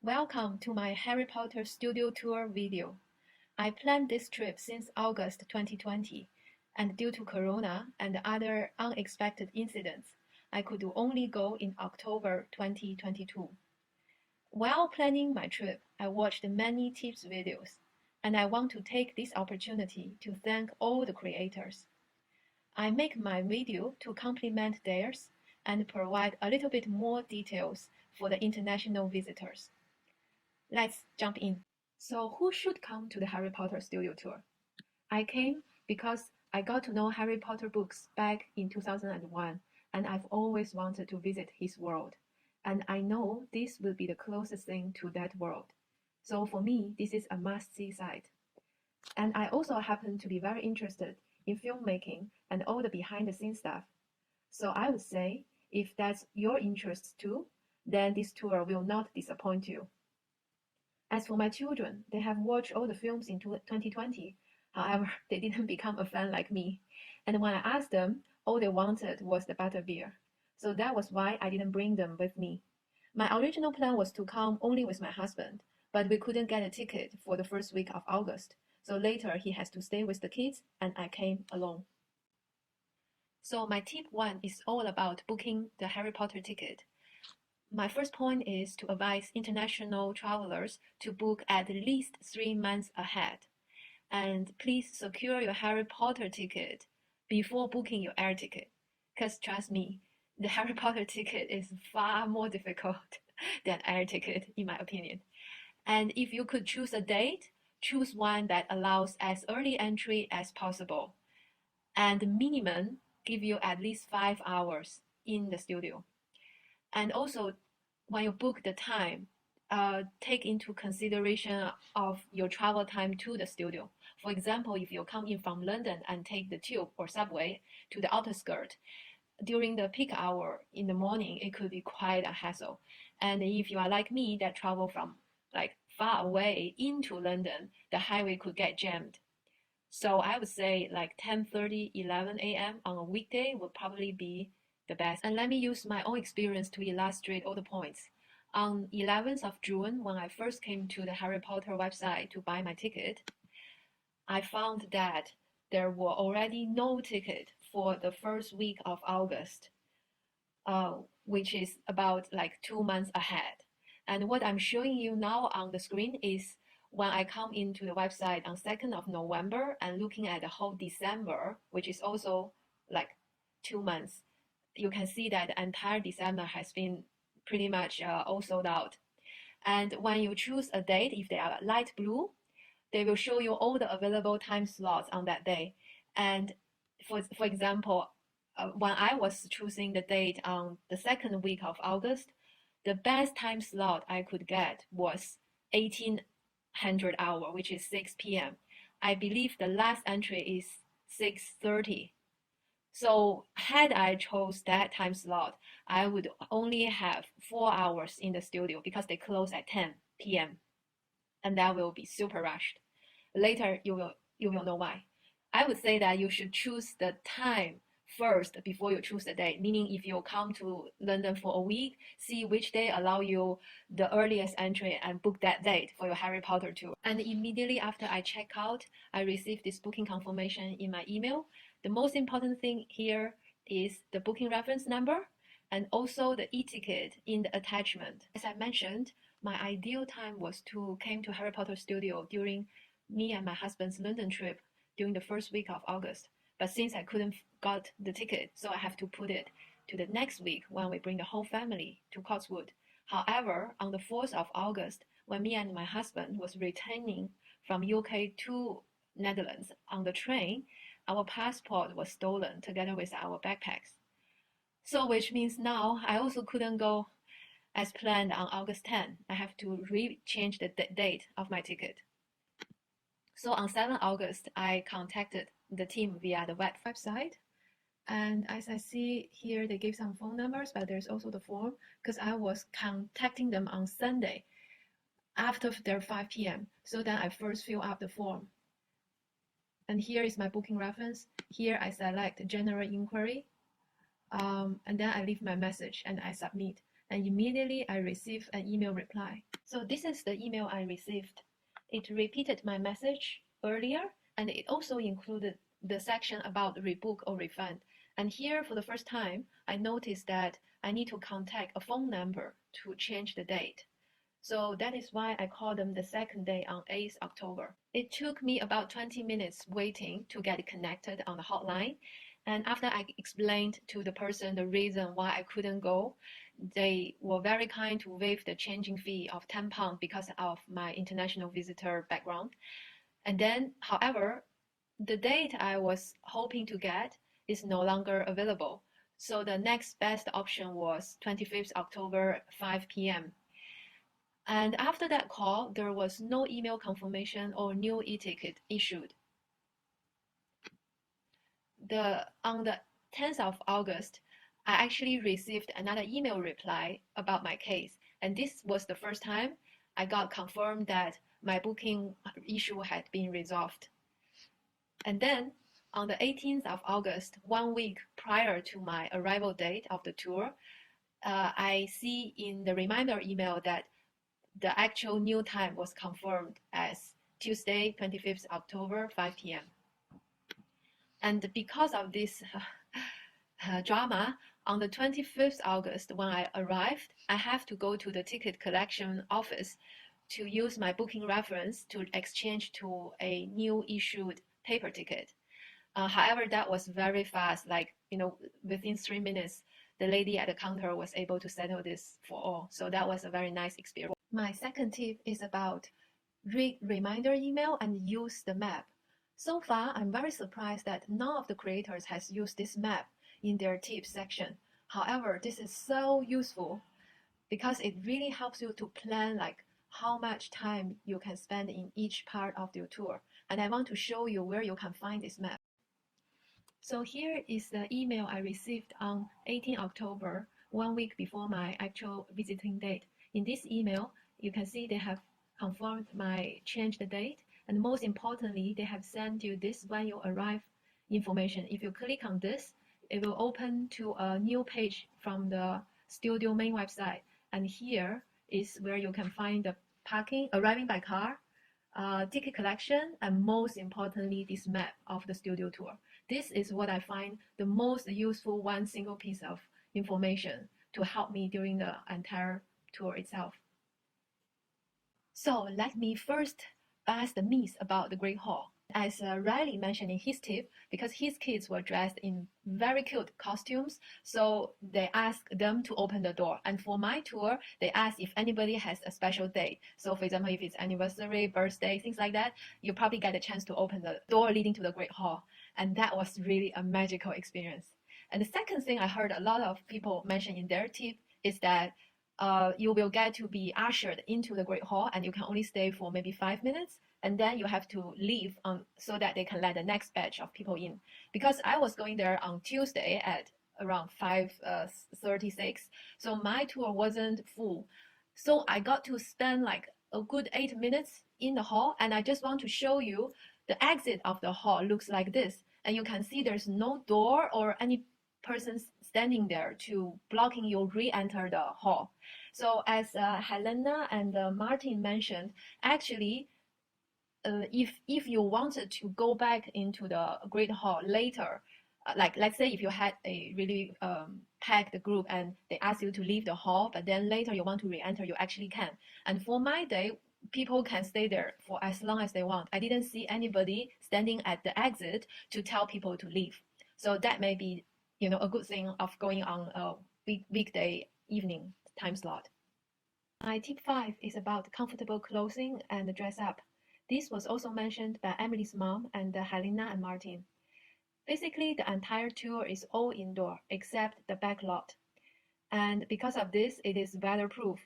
Welcome to my Harry Potter studio tour video. I planned this trip since August 2020, and due to Corona and other unexpected incidents, I could only go in October 2022. While planning my trip, I watched many tips videos, and I want to take this opportunity to thank all the creators. I make my video to complement theirs and provide a little bit more details for the international visitors. Let's jump in. So, who should come to the Harry Potter studio tour? I came because I got to know Harry Potter books back in 2001, and I've always wanted to visit his world. And I know this will be the closest thing to that world. So, for me, this is a must see site. And I also happen to be very interested in filmmaking and all the behind the scenes stuff. So, I would say if that's your interest too, then this tour will not disappoint you. As for my children, they have watched all the films in 2020. However, they didn't become a fan like me. And when I asked them, all they wanted was the butterbeer. So that was why I didn't bring them with me. My original plan was to come only with my husband, but we couldn't get a ticket for the first week of August. So later he has to stay with the kids and I came alone. So my tip one is all about booking the Harry Potter ticket. My first point is to advise international travelers to book at least 3 months ahead. And please secure your Harry Potter ticket before booking your air ticket. Because trust me, the Harry Potter ticket is far more difficult than air ticket, in my opinion. And if you could choose a date, choose one that allows as early entry as possible. And minimum, give you at least 5 hours in the studio. And also, when you book the time, take into consideration of your travel time to the studio. For example, if you come in from London and take the tube or subway to the outer skirt, during the peak hour in the morning, it could be quite a hassle. And if you are like me that travel from like far away into London, the highway could get jammed. So I would say like 10:30, 11 a.m. on a weekday would probably be the best. And let me use my own experience to illustrate all the points. On 11th of June, when I first came to the Harry Potter website to buy my ticket, I found that there were already no ticket for the first week of August, which is about like 2 months ahead. And what I'm showing you now on the screen is when I come into the website on 2nd of November and looking at the whole December, which is also like 2 months, you can see that the entire December has been pretty much all sold out. And when you choose a date, if they are light blue, they will show you all the available time slots on that day. And for example, when I was choosing the date on the second week of August, the best time slot I could get was 1800 hour, which is 6 p.m. I believe the last entry is 6:30. So had I chose that time slot, I would only have 4 hours in the studio because they close at 10 p.m. and that will be super rushed. Later you will know why. I would say that you should choose the time first before you choose the date. Meaning if you come to London for a week, see which day allow you the earliest entry and book that date for your Harry Potter tour. And immediately after I check out, I received this booking confirmation in my email. The most important thing here is the booking reference number and also the e-ticket in the attachment. As I mentioned, my ideal time was to came to Harry Potter studio during me and my husband's London trip during the first week of August. But since I couldn't got the ticket, so I have to put it to the next week when we bring the whole family to Cotswold. However, on the 4th of August, when me and my husband was returning from UK to Netherlands on the train, our passport was stolen together with our backpacks. So which means now I also couldn't go as planned on August 10. I have to change the date of my ticket. So on 7 August, I contacted the team via the website. And as I see here, they gave some phone numbers, but there's also the form because I was contacting them on Sunday after their 5 p.m. So then I first fill out the form. And here is my booking reference. Here I select general inquiry. And then I leave my message and I submit. and immediately I received an email reply. So this is the email I received. It repeated my message earlier, and it also included the section about rebook or refund. And here, for the first time, I noticed that I need to contact a phone number to change the date. So that is why I called them the second day on 8th October. It took me about 20 minutes waiting to get connected on the hotline. And after I explained to the person the reason why I couldn't go, they were very kind to waive the changing fee of £10 because of my international visitor background. And then, however, the date I was hoping to get is no longer available. So the next best option was 25th October, 5 p.m. And after that call, there was no email confirmation or new e-ticket issued. On the 10th of August, I actually received another email reply about my case. And this was the first time I got confirmed that my booking issue had been resolved. And then on the 18th of August, 1 week prior to my arrival date of the tour, I see in the reminder email that the actual new time was confirmed as Tuesday, 25th October, 5 p.m. And because of this drama, on the 25th August, when I arrived, I have to go to the ticket collection office to use my booking reference to exchange to a new issued paper ticket. However, that was very fast, like, within 3 minutes, the lady at the counter was able to settle this for all. So that was a very nice experience. My second tip is about read reminder email and use the map. So far, I'm very surprised that none of the creators has used this map in their tips section. However, this is so useful because it really helps you to plan like how much time you can spend in each part of your tour. And I want to show you where you can find this map. So here is the email I received on 18 October, 1 week before my actual visiting date. In this email, you can see they have confirmed my changed date, and most importantly, they have sent you this when you arrive information. If you click on this, it will open to a new page from the studio main website, and here is where you can find the parking, arriving by car, ticket collection, and most importantly, this map of the studio tour. This is what I find the most useful one single piece of information to help me during the entire tour itself. So let me first bust the myth about the Great Hall. As Riley mentioned in his tip, because his kids were dressed in very cute costumes, so they asked them to open the door. And for my tour, they asked if anybody has a special date. So for example, if it's anniversary, birthday, things like that, you probably get a chance to open the door leading to the Great Hall. And that was really a magical experience. And the second thing I heard a lot of people mention in their tip is that you will get to be ushered into the Great Hall, and you can only stay for maybe 5 minutes, and then you have to leave so that they can let the next batch of people in. Because I was going there on Tuesday at around 5:36, so my tour wasn't full. So I got to spend like a good 8 minutes in the hall, and I just want to show you the exit of the hall looks like this. And you can see there's no door or any person standing there to blocking you re-enter the hall. So as Helena and Martin mentioned, actually, if you wanted to go back into the Great Hall later, like let's say if you had a really packed group and they ask you to leave the hall, but then later you want to re-enter, you actually can. And for my day, people can stay there for as long as they want. I didn't see anybody standing at the exit to tell people to leave. So that may be, a good thing of going on a weekday evening time slot. My tip 5 is about comfortable clothing and dress up. This was also mentioned by Emily's mom and Helena and Martin. Basically, the entire tour is all indoor except the back lot. And because of this, it is weatherproof.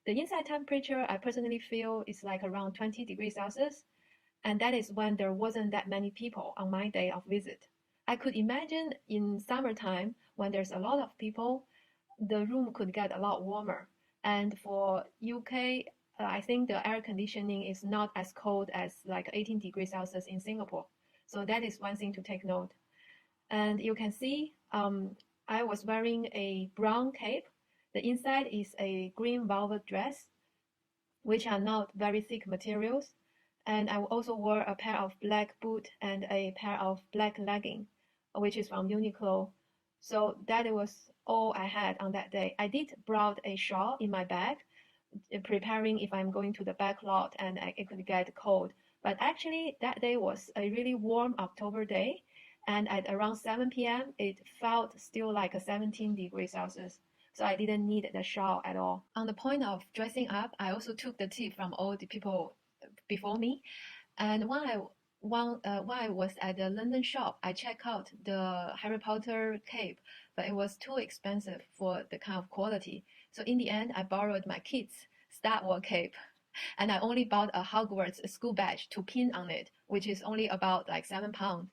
The inside temperature I personally feel is like around 20 degrees Celsius, and that is when there wasn't that many people on my day of visit. I could imagine in summertime, when there's a lot of people, the room could get a lot warmer. And for UK, I think the air conditioning is not as cold as like 18 degrees Celsius in Singapore. So that is one thing to take note. And you can see I was wearing a brown cape The inside is a green velvet dress, which are not very thick materials. And I also wore a pair of black boot and a pair of black legging, which is from Uniqlo. So that was all I had on that day. I did brought a shawl in my bag, preparing if I'm going to the backlot and it could get cold. But actually, that day was a really warm October day, and at around 7 p.m., it felt still like a 17 degrees Celsius. So I didn't need the shawl at all. On the point of dressing up, I also took the tip from all the people before me. And when I was at the London shop, I checked out the Harry Potter cape, but it was too expensive for the kind of quality. So in the end, I borrowed my kids' Star Wars cape, and I only bought a Hogwarts school badge to pin on it, which is only about like £7.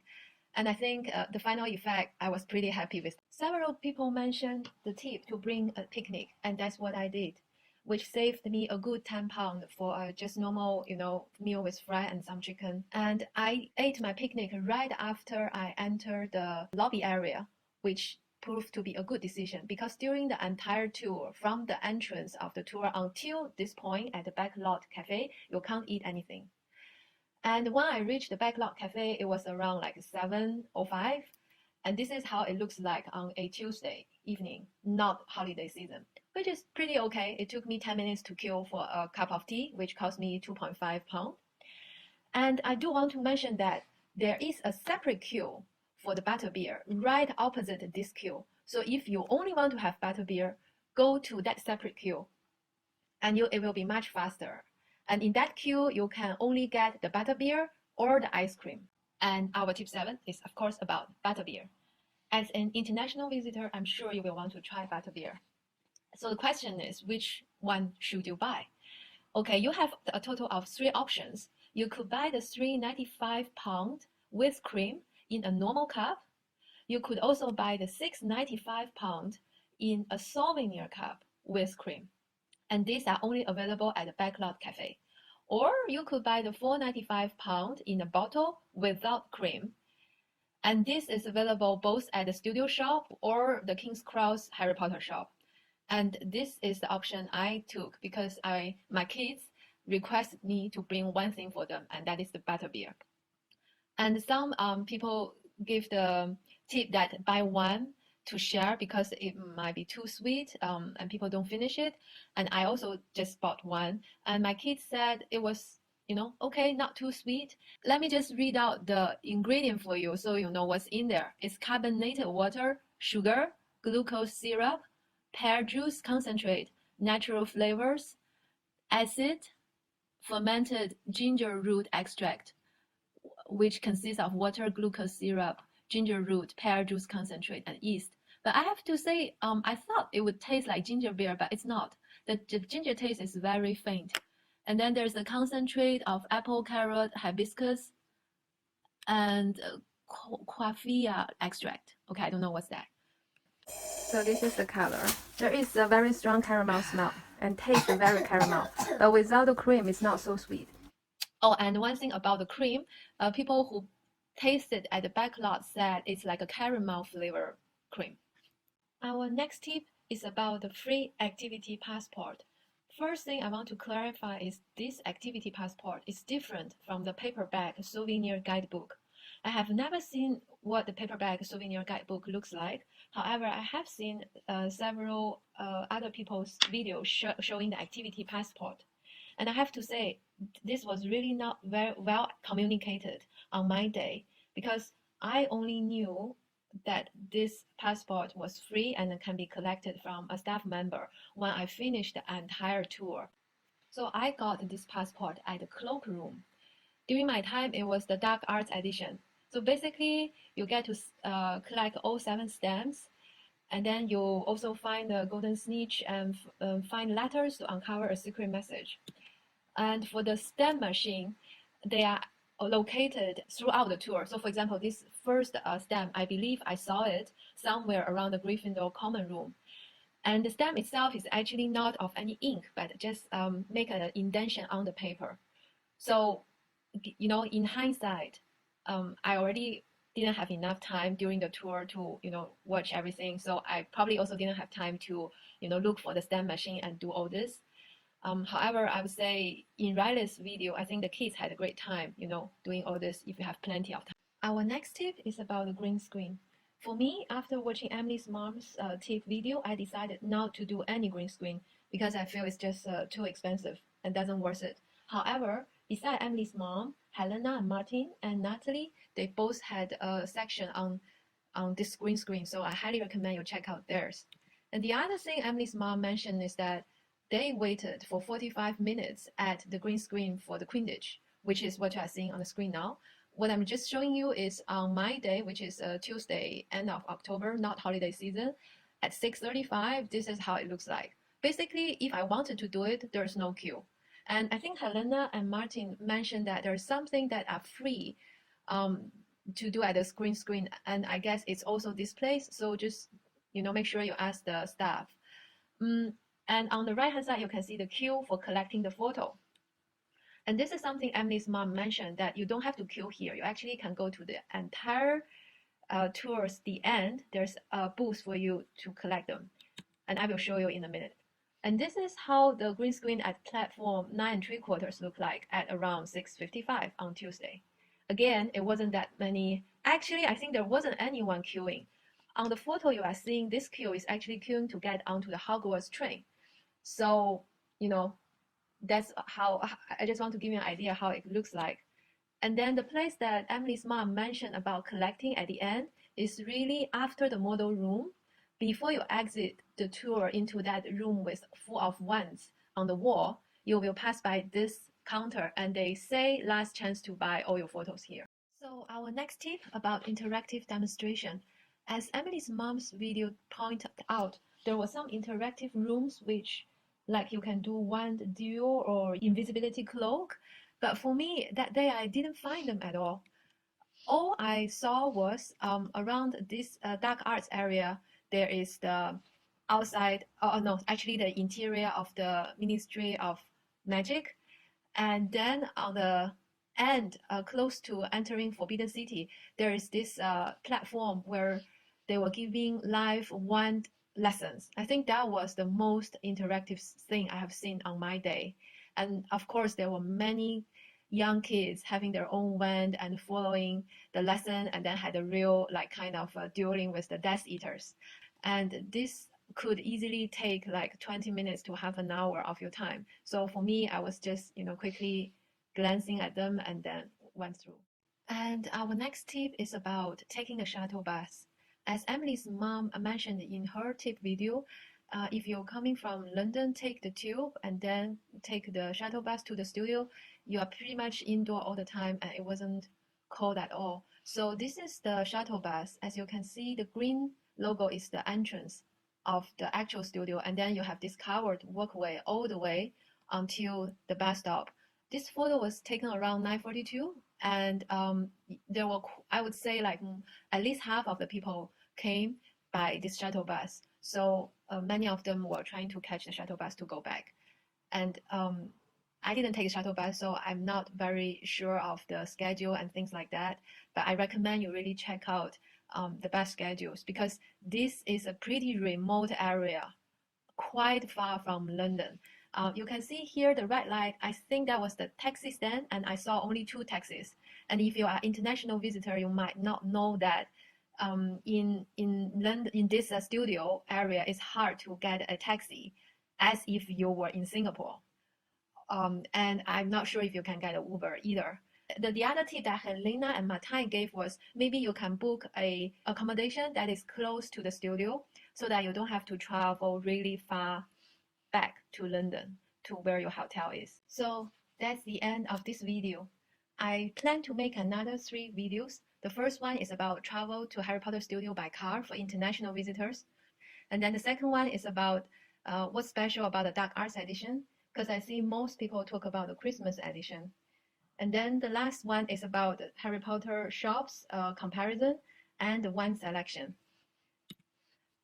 And I think the final effect I was pretty happy with. Several people mentioned the tip to bring a picnic, and that's what I did, which saved me a good £10 for a just normal, meal with fry and some chicken. And I ate my picnic right after I entered the lobby area, which proved to be a good decision because during the entire tour, from the entrance of the tour until this point at the Backlot Cafe, you can't eat anything. And when I reached the Backlot Cafe, it was around like 7:05, and this is how it looks like on a Tuesday evening, not holiday season, which is pretty okay. It took me 10 minutes to queue for a cup of tea, which cost me £2.5. And I do want to mention that there is a separate queue for the butterbeer right opposite this queue. So if you only want to have butterbeer, go to that separate queue, and it will be much faster. And in that queue, you can only get the butterbeer or the ice cream. And our tip 7 is, of course, about butterbeer. As an international visitor, I'm sure you will want to try butterbeer. So the question is, which one should you buy? Okay, you have a total of 3 options. You could buy the £3.95 with cream in a normal cup. You could also buy the £6.95 in a souvenir cup with cream. And these are only available at the Backlot Cafe. Or you could buy the £4.95 in a bottle without cream. And this is available both at the studio shop or the King's Cross Harry Potter shop. And this is the option I took because my kids requested me to bring one thing for them, and that is the butterbeer. And some people give the tip that buy one to share because it might be too sweet and people don't finish it. And I also just bought one, and my kids said it was, okay, not too sweet. Let me just read out the ingredient for you so you know what's in there. It's carbonated water, sugar, glucose syrup, pear juice concentrate, natural flavors, acid, fermented ginger root extract, which consists of water, glucose syrup, ginger root, pear juice concentrate, and yeast. But I have to say, I thought it would taste like ginger beer, but it's not. The ginger taste is very faint. And then there's a concentrate of apple, carrot, hibiscus, and quaffia extract. Okay, I don't know what's that. So this is the color. There is a very strong caramel smell and taste very caramel, but without the cream, it's not so sweet. Oh, and one thing about the cream, people who tasted at the backlot said it's like a caramel flavor cream. Our next tip is about the free activity passport. First thing I want to clarify is this activity passport is different from the paperback souvenir guidebook. I have never seen what the paperback souvenir guidebook looks like. However, I have seen several other people's videos showing the activity passport. And I have to say, this was really not very well communicated on my day because I only knew that this passport was free and can be collected from a staff member when I finished the entire tour. So I got this passport at the cloakroom. During my time, it was the dark arts edition. So basically, you get to collect all 7 stamps, and then you also find the golden snitch and find letters to uncover a secret message. And for the stamp machine, they are located throughout the tour. So for example, this first stamp, I believe I saw it somewhere around the Gryffindor common room. And the stamp itself is actually not of any ink, but just make an indentation on the paper. So, in hindsight, I already didn't have enough time during the tour to, watch everything. So I probably also didn't have time to look for the stamp machine and do all this. However, I would say in Riley's video, I think the kids had a great time, doing all this if you have plenty of time. Our next tip is about the green screen. For me, after watching Emily's mom's tip video, I decided not to do any green screen because I feel it's just too expensive and doesn't worth it. However, beside Emily's mom, Helena and Martin and Natalie, they both had a section on this green screen, so I highly recommend you check out theirs. And the other thing Emily's mom mentioned is that they waited for 45 minutes at the green screen for the Quidditch, which is what you are seeing on the screen now. What I'm just showing you is on my day, which is Tuesday, end of October, not holiday season, at 6:35, this is how it looks like. Basically, if I wanted to do it, there's no queue. And I think Helena and Martin mentioned that there's something that are free to do at the green screen, and I guess it's also this place. So just make sure you ask the staff. And on the right hand side, you can see the queue for collecting the photo. And this is something Emily's mom mentioned, that you don't have to queue here. You actually can go to the entire towards the end. There's a booth for you to collect them. And I will show you in a minute. And this is how the green screen at platform 9 3/4 looked like at around 6:55 on Tuesday. Again, it wasn't that many. Actually, I think there wasn't anyone queuing. On the photo you are seeing, this queue is actually queuing to get onto the Hogwarts train. So, that's how I just want to give you an idea how it looks like. And then the place that Emily's mom mentioned about collecting at the end is really after the model room. Before you exit the tour into that room with full of wands on the wall, you will pass by this counter and they say last chance to buy all your photos here. So our next tip about interactive demonstration. As Emily's mom's video pointed out, there were some interactive rooms which like you can do wand duel or invisibility cloak. But for me, that day I didn't find them at all. All I saw was around this dark arts area, there is the outside, no, actually the interior of the Ministry of Magic. And then on the end, close to entering Forbidden City, there is this platform where they were giving live wand lessons. I think that was the most interactive thing I have seen on my day. And of course, there were many young kids having their own wand and following the lesson, and then had a real kind of dueling with the Death Eaters. And this could easily take like 20 minutes to half an hour of your time. So for me, I was just quickly glancing at them and then went through. And our next tip is about taking a shuttle bus. As Emily's mom mentioned in her tip video, if you're coming from London, take the tube and then take the shuttle bus to the studio. You are pretty much indoor all the time and it wasn't cold at all. So this is the shuttle bus. As you can see, the green logo is the entrance of the actual studio, and then you have this covered walkway all the way until the bus stop. This photo was taken around 9:42, and there were, I would say, at least half of the people came by this shuttle bus. So many of them were trying to catch the shuttle bus to go back. And I didn't take the shuttle bus, so I'm not very sure of the schedule and things like that. But I recommend you really check out the bus schedules, because this is a pretty remote area, quite far from London. You can see here the red light. I think that was the taxi stand, and I saw only 2 taxis. And if you are an international visitor, you might not know that in London, in this studio area, it's hard to get a taxi, as if you were in Singapore. And I'm not sure if you can get an Uber either. The other tip that Helena and Martin gave was maybe you can book a accommodation that is close to the studio, so that you don't have to travel really far back to London to where your hotel is. So that's the end of this video. I plan to make another 3 videos. The first one is about travel to Harry Potter studio by car for international visitors. And then the second one is about what's special about the Dark Arts edition, because I see most people talk about the Christmas edition. And then the last one is about the Harry Potter shops comparison and the wine selection.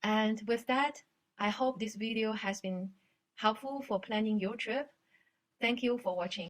And with that, I hope this video has been helpful for planning your trip. Thank you for watching.